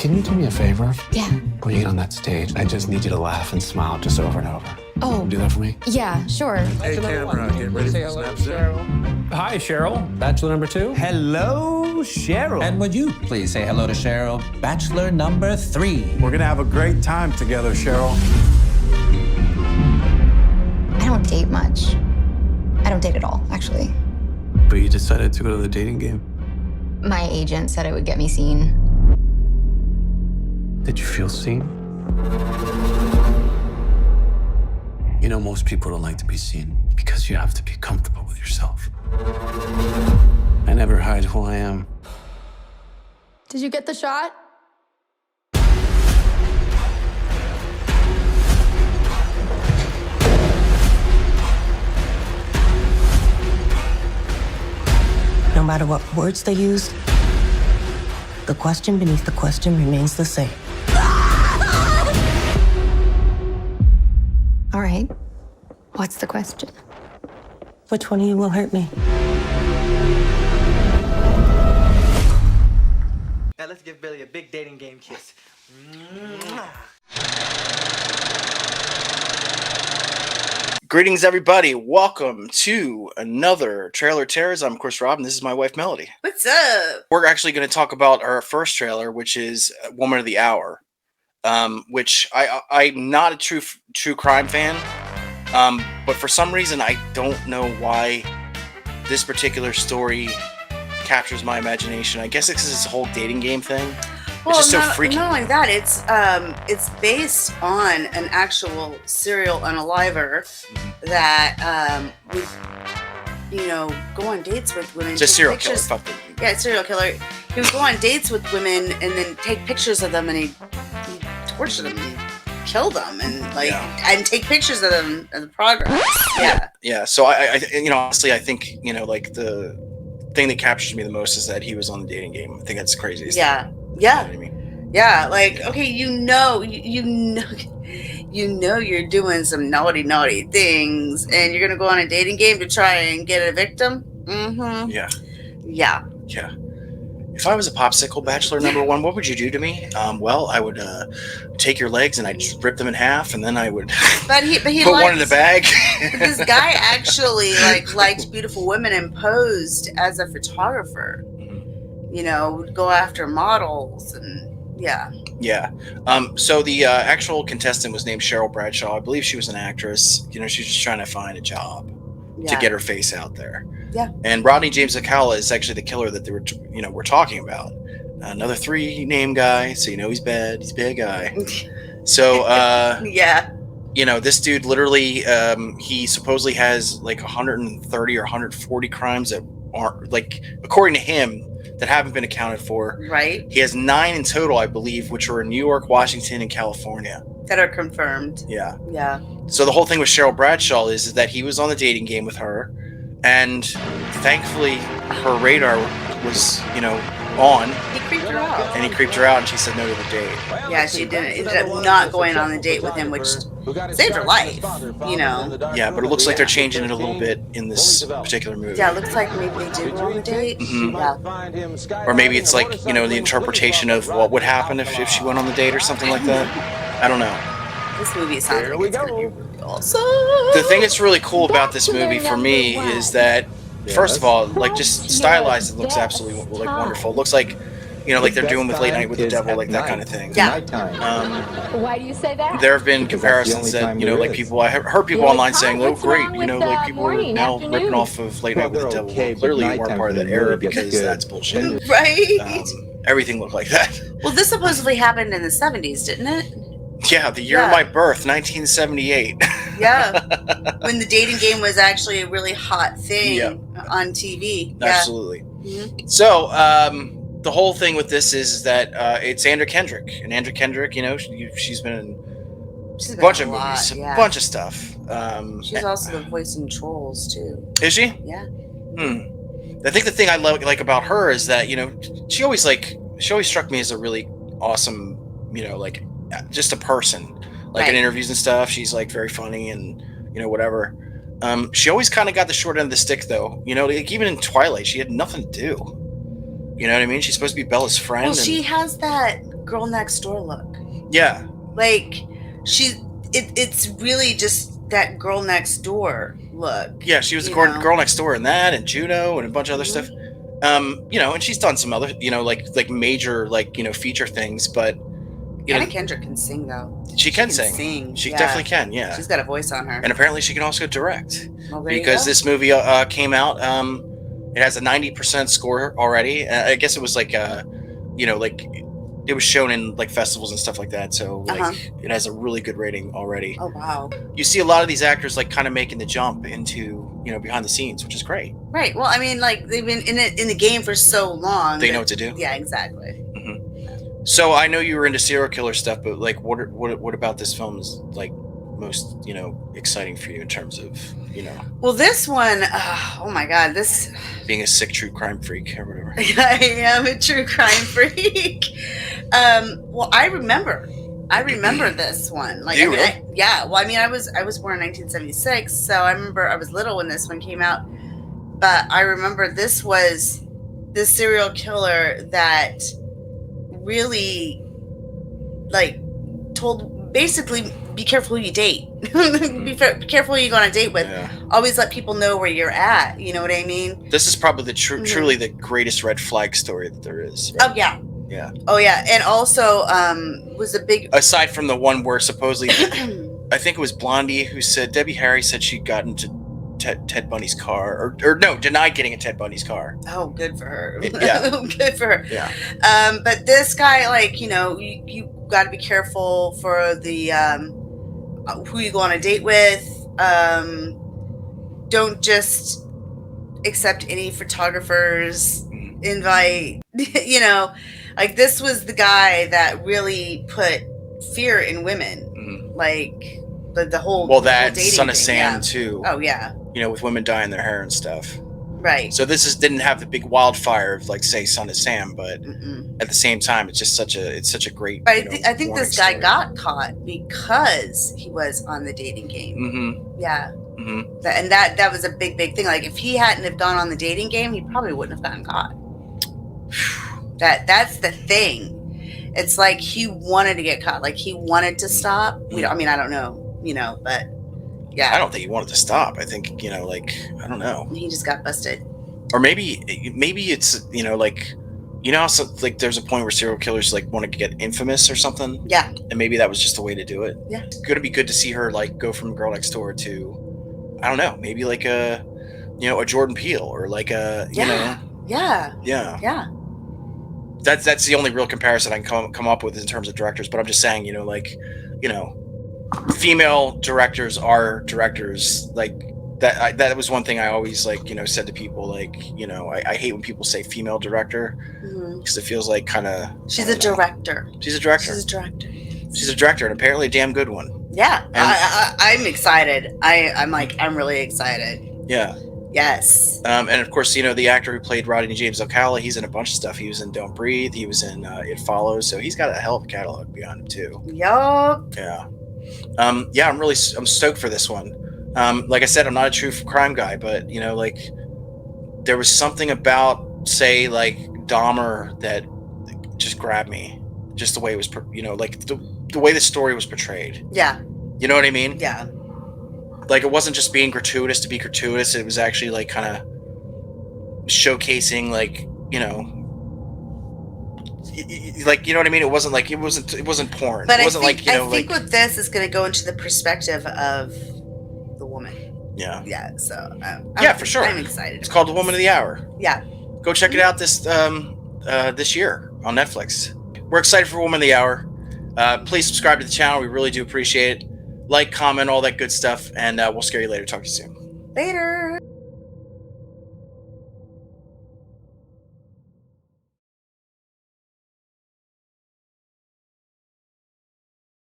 Can you do me a favor? Yeah. When you get on that stage, I just need you to laugh and smile just over and over. Oh. Do that for me? Yeah, sure. Hey, camera, get ready for the snap. Hi, Cheryl. Bachelor number 2. Hello, Cheryl. And would you please say hello to Cheryl, Bachelor number 3? We're gonna have a great time together, Cheryl. I don't date much. I don't date at all, actually. But you decided to go to the dating game. My agent said it would get me seen. Did you feel seen? You know, most people don't like to be seen because you have to be comfortable with yourself. I never hide who I am. Did you get the shot? No matter what words they use, the question beneath the question remains the same. All right. What's the question? Which one of you will hurt me? Now let's give Billy a big dating game kiss. Greetings, everybody. Welcome to another Trailer Tears. I'm, of course, Rob, and this is my wife, Melody. What's up? We're actually going to talk about our first trailer, which is Woman of the Hour, which I'm not a true crime fan, but for some reason, I don't know why this particular story captures my imagination. I guess it's this whole dating game thing. Well, it's just so freaky. Not only that, it's based on an actual serial unaliver that would, go on dates with women. It's a serial killer. Yeah, it's a serial killer. He would go on dates with women and then take pictures of them, and he'd torture them and kill them, and and take pictures of them in the progress. Yeah. Yeah. So I honestly, I think the thing that captures me the most is that he was on the dating game. I think that's crazy. Yeah. Yeah. You know what I mean? Yeah, like, okay, you know you're doing some naughty things, and you're gonna go on a dating game to try and get a victim. Mm-hmm. Yeah. Yeah. Yeah. If I was a popsicle bachelor number 1, what would you do to me? Well, I would take your legs and I'd just rip them in half, and then I would but he put one in the bag. This guy actually liked beautiful women and posed as a photographer. Would go after models and yeah. So the actual contestant was named Cheryl Bradshaw. I believe she was an actress. She was just trying to find a job to get her face out there. Yeah. And Rodney James Alcala is actually the killer that they were, we're talking about. Another 3-name guy, so he's bad. He's a bad guy. So yeah. This dude literally, he supposedly has like 130 or 140 crimes that aren't, like, according to him, that haven't been accounted for. Right. He has 9 in total, I believe, which are in New York, Washington, and California. That are confirmed. Yeah. Yeah. So the whole thing with Cheryl Bradshaw is that he was on the dating game with her, and thankfully her radar was, on. He creeped her out. And he creeped her out, and she said no to the date. Yeah, she didn't. Ended up not going on the date with him, which saved her life. Yeah, but it looks like they're changing it a little bit in this particular movie. Yeah, it looks like maybe they did go on the date. Mm-hmm. Yeah. Or maybe it's like, the interpretation of what would happen if she went on the date or something like that. I don't know. This movie sounds like it's going to be really awesome. The thing that's really cool about this movie for me is that, first of all, like, just stylized, it looks absolutely wonderful. It looks like, like they're doing with Late Night with the Devil, like that kind of thing. Yeah. Why do you say that? There have been comparisons that, like people, I heard people online saying, oh, great, like people are now ripping off of Late Night with the Devil. Well, clearly you weren't part of that era because that's bullshit. Right. Everything looked like that. Well, this supposedly happened in the 70s, didn't it? Yeah, the year of my birth, 1978. Yeah. When the dating game was actually a really hot thing on TV. Absolutely. Yeah. Mm-hmm. So, the whole thing with this is that it's Anna Kendrick. And Anna Kendrick, she's been in a bunch of movies, a bunch of stuff. She's also the voice in Trolls, too. Is she? Yeah. I think the thing I like about her is that, she always struck me as a really awesome, just a person. Like in interviews and stuff, she's like very funny and, whatever. She always kind of got the short end of the stick, though. Like even in Twilight, she had nothing to do. You know what I mean? She's supposed to be Bella's friend. Well, she has that girl next door look. Yeah. Like it's really just that girl next door look. Yeah, she was the girl next door in that, and Juno, and a bunch of other stuff. You know, and she's done some other, you know, like major, like, you know, feature things, but Anna Kendrick can sing though. She can sing. She yeah. definitely can. Yeah, she's got a voice on her, and apparently she can also direct. Well, because this movie came out. It has a 90% score already. I guess it was like, you know, like it was shown in like festivals and stuff like that. So like it has a really good rating already. Oh wow! You see a lot of these actors like kind of making the jump into, you know, behind the scenes, which is great. Right. Well, I mean, like they've been in the game for so long. They know what to do. Yeah, exactly. Mm-hmm. So I know you were into serial killer stuff, but like, what about this film is like most, you know, exciting for you in terms of, you know? Well, this one, oh my God, this being a sick true crime freak or whatever. I am a true crime freak. Well, I remember this one. Like, Do you I mean, yeah. Well, I mean, I was born in 1976, so I remember I was little when this one came out. But I remember this was the serial killer that really, like, told basically, be careful who you date. Be careful who you go on a date with. Yeah. Always let people know where you're at. You know what I mean? This is probably the truly the greatest red flag story that there is. Right? Oh yeah. Yeah. Oh yeah, and also was a big. Aside from the one where supposedly, I think it was Blondie who said Debbie Harry said she'd gotten into Ted Bundy's car, or no, denied getting in Ted Bundy's car. Oh, good for her. Yeah. Good for her. Yeah. But this guy, like, you know, you got to be careful for the who you go on a date with. Don't just accept any photographer's invite. You know, like this was the guy that really put fear in women. Like the whole that dating Son of thing, Sam too. Oh yeah. You know, with women dyeing their hair and stuff. Right. So this didn't have the big wildfire of like say Son of Sam, but at the same time, it's just such a great. But I think this guy got caught because he was on the dating game. Mm-hmm. Yeah. Mm-hmm. And that was a big thing. Like if he hadn't have gone on the dating game, he probably wouldn't have gotten caught. That's the thing. It's like he wanted to get caught. Like he wanted to stop. I mean, I don't know, you know, but yeah. I don't think he wanted to stop. I think, you know, like, I don't know. He just got busted. Or maybe it's, you know, like, you know, so, like there's a point where serial killers like want to get infamous or something. Yeah. And maybe that was just a way to do it. Yeah. It's going to be good to see her like go from Girl Next Door to, I don't know, maybe like a, you know, a Jordan Peele or like a, you know. Yeah. Yeah. Yeah. That's the only real comparison I can come up with in terms of directors. But I'm just saying, you know, like, you know, female directors are directors. Like that was one thing I always like, you know, said to people, like, you know, I hate when people say female director because it feels like kind of. She's a director. She's a director. She's a director. She's a director, and apparently a damn good one. Yeah, I'm excited. I'm really excited. Yeah. Yes. And of course, you know, the actor who played Rodney James Alcala, he's in a bunch of stuff. He was in Don't Breathe. He was in It Follows. So he's got a hell of a catalog behind him too. Yup. Yeah. Yeah, I'm stoked for this one. Like I said, I'm not a true crime guy, but you know, like there was something about, say, like Dahmer that just grabbed me. Just the way it was, you know, like the way the story was portrayed. Yeah. You know what I mean? Yeah. Like it wasn't just being gratuitous to be gratuitous. It was actually like kind of showcasing, like, you know, like, you know what I mean? It wasn't like it wasn't porn. But it wasn't like, like, you know, I think like, with this is going to go into the perspective of the woman. Yeah. Yeah. So for sure. I'm excited. It's called The Woman of the Hour. Yeah. Go check it out this year on Netflix. We're excited for Woman of the Hour. Please subscribe to the channel. We really do appreciate it. Like, comment, all that good stuff, and we'll scare you later. Talk to you soon. Later.